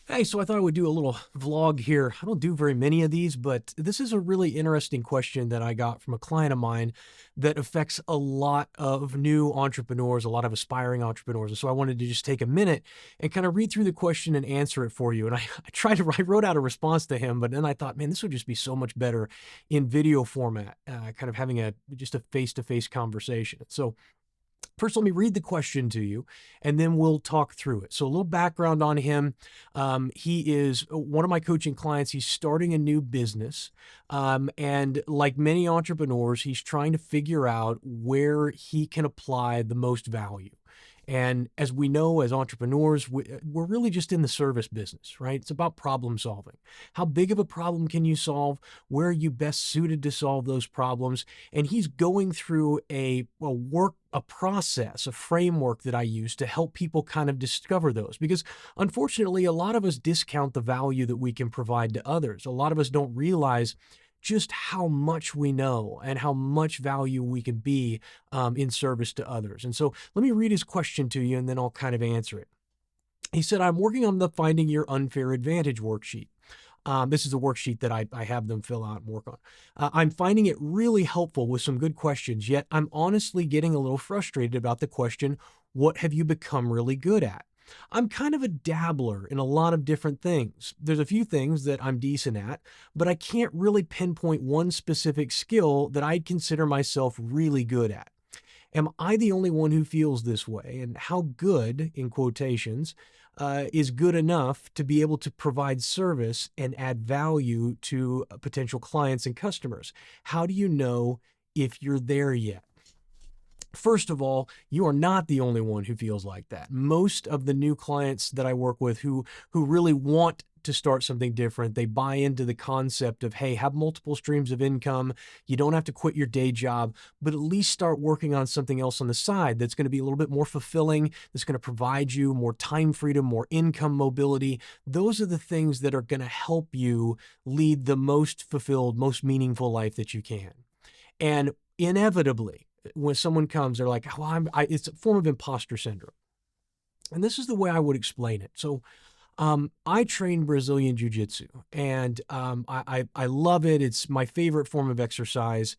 Hey, so I thought I would do a little vlog here. I don't do very many of these, but this is a really interesting question that I got from a client of mine that affects a lot of new entrepreneurs, a lot of aspiring entrepreneurs. And so I wanted to just take a minute and kind of read through the question and answer it for you. And I wrote out a response to him, but then I thought, man, this would just be so much better in video format, kind of having just a face-to-face conversation. So first, let me read the question to you, and then we'll talk through it. So a little background on him. He is one of my coaching clients. He's starting a new business. And like many entrepreneurs, he's trying to figure out where he can apply the most value. And as we know, as entrepreneurs, we're really just in the service business, right? It's about problem solving. How big of a problem can you solve? Where are you best suited to solve those problems? And he's going through a process, a framework that I use to help people kind of discover those. Because unfortunately, a lot of us discount the value that we can provide to others. A lot of us don't realize just how much we know and how much value we can be in service to others. And so let me read his question to you and then I'll kind of answer it. He said, I'm working on the Finding Your Unfair Advantage worksheet. This is a worksheet that I have them fill out and work on. I'm finding it really helpful with some good questions, yet I'm honestly getting a little frustrated about the question, what have you become really good at? I'm kind of a dabbler in a lot of different things. There's a few things that I'm decent at, but I can't really pinpoint one specific skill that I'd consider myself really good at. Am I the only one who feels this way? And how good, in quotations, is good enough to be able to provide service and add value to potential clients and customers? How do you know if you're there yet? First of all, you are not the only one who feels like that. Most of the new clients that I work with who really want to start something different, they buy into the concept of, hey, have multiple streams of income. You don't have to quit your day job, but at least start working on something else on the side that's going to be a little bit more fulfilling, that's going to provide you more time freedom, more income mobility. Those are the things that are going to help you lead the most fulfilled, most meaningful life that you can. And inevitably, when someone comes, they're like, well, it's a form of imposter syndrome. And this is the way I would explain it. So I train Brazilian Jiu-Jitsu, and I love it. It's my favorite form of exercise.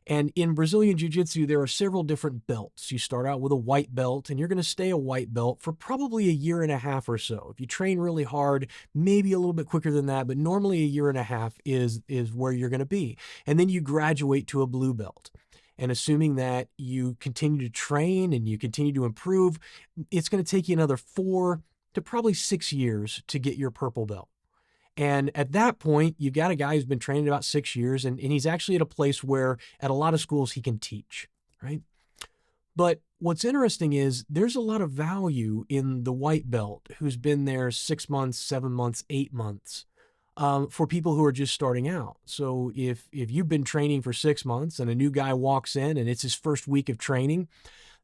And in Brazilian Jiu-Jitsu, there are several different belts. You start out with a white belt, and you're going to stay a white belt for probably a year and a half or so. If you train really hard, maybe a little bit quicker than that, but normally a year and a half is where you're going to be. And then you graduate to a blue belt. And assuming that you continue to train and you continue to improve, it's going to take you another 4 to probably 6 years to get your purple belt. And at that point, you've got a guy who's been training about 6 years, and he's actually at a place where at a lot of schools he can teach, right? But what's interesting is there's a lot of value in the white belt who's been there 6 months, 7 months, 8 months. For people who are just starting out. So if you've been training for 6 months and a new guy walks in and it's his first week of training,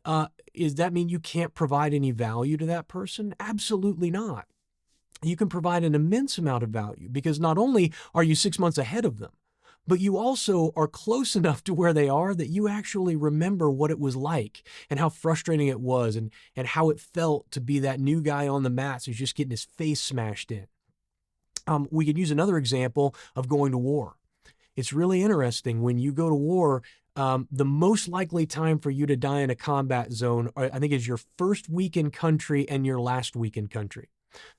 does that mean you can't provide any value to that person? Absolutely not. You can provide an immense amount of value because not only are you 6 months ahead of them, but you also are close enough to where they are that you actually remember what it was like and how frustrating it was and how it felt to be that new guy on the mats who's just getting his face smashed in. We could use another example of going to war. It's really interesting when you go to war, the most likely time for you to die in a combat zone, I think, is your first week in country and your last week in country.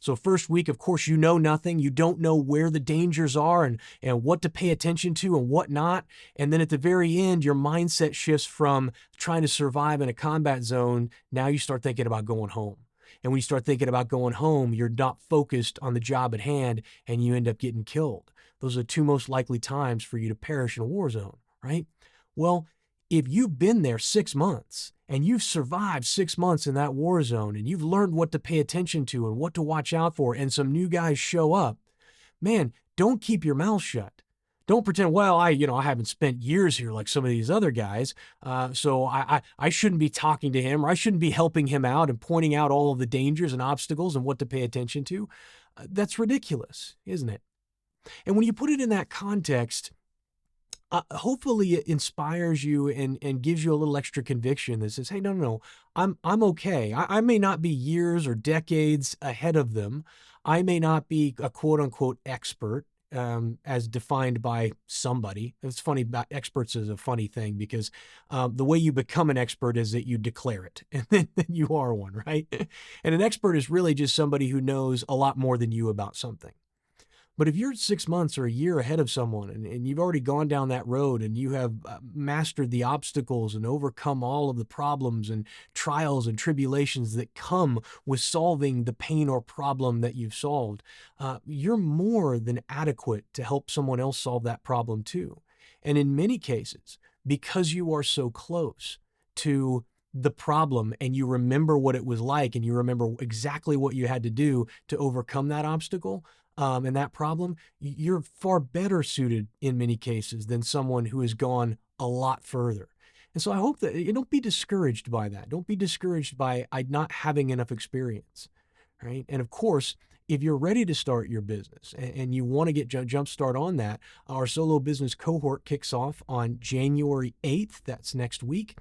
So first week, of course, you know nothing. You don't know where the dangers are and what to pay attention to and what not. And then at the very end, your mindset shifts from trying to survive in a combat zone. Now you start thinking about going home. And when you start thinking about going home, you're not focused on the job at hand and you end up getting killed. Those are the two most likely times for you to perish in a war zone, right? Well, if you've been there 6 months and you've survived 6 months in that war zone and you've learned what to pay attention to and what to watch out for, and some new guys show up, man, don't keep your mouth shut. Don't pretend, well, I haven't spent years here like some of these other guys, so I shouldn't be talking to him, or I shouldn't be helping him out and pointing out all of the dangers and obstacles and what to pay attention to. That's ridiculous, isn't it? And when you put it in that context, Hopefully it inspires you and gives you a little extra conviction that says, "Hey, no, no, no, I'm okay. I may not be years or decades ahead of them. I may not be a quote unquote expert, as defined by somebody." It's funny about experts is a funny thing because the way you become an expert is that you declare it, and then you are one, right? And an expert is really just somebody who knows a lot more than you about something. But if you're 6 months or a year ahead of someone and you've already gone down that road and you have mastered the obstacles and overcome all of the problems and trials and tribulations that come with solving the pain or problem that you've solved, you're more than adequate to help someone else solve that problem too. And in many cases, because you are so close to the problem and you remember what it was like and you remember exactly what you had to do to overcome that obstacle, and that problem, you're far better suited in many cases than someone who has gone a lot further. And so I hope that you don't be discouraged by that. Don't be discouraged by not having enough experience, right? And of course, if you're ready to start your business and you want to get jump start on that, our solo business cohort kicks off on January 8th. That's next week.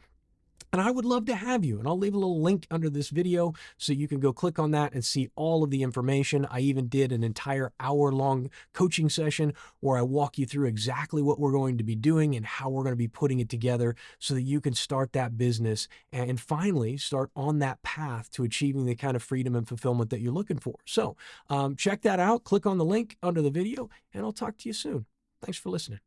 And I would love to have you. And I'll leave a little link under this video so you can go click on that and see all of the information. I even did an entire hour-long coaching session where I walk you through exactly what we're going to be doing and how we're going to be putting it together so that you can start that business and finally start on that path to achieving the kind of freedom and fulfillment that you're looking for. So check that out. Click on the link under the video, and I'll talk to you soon. Thanks for listening.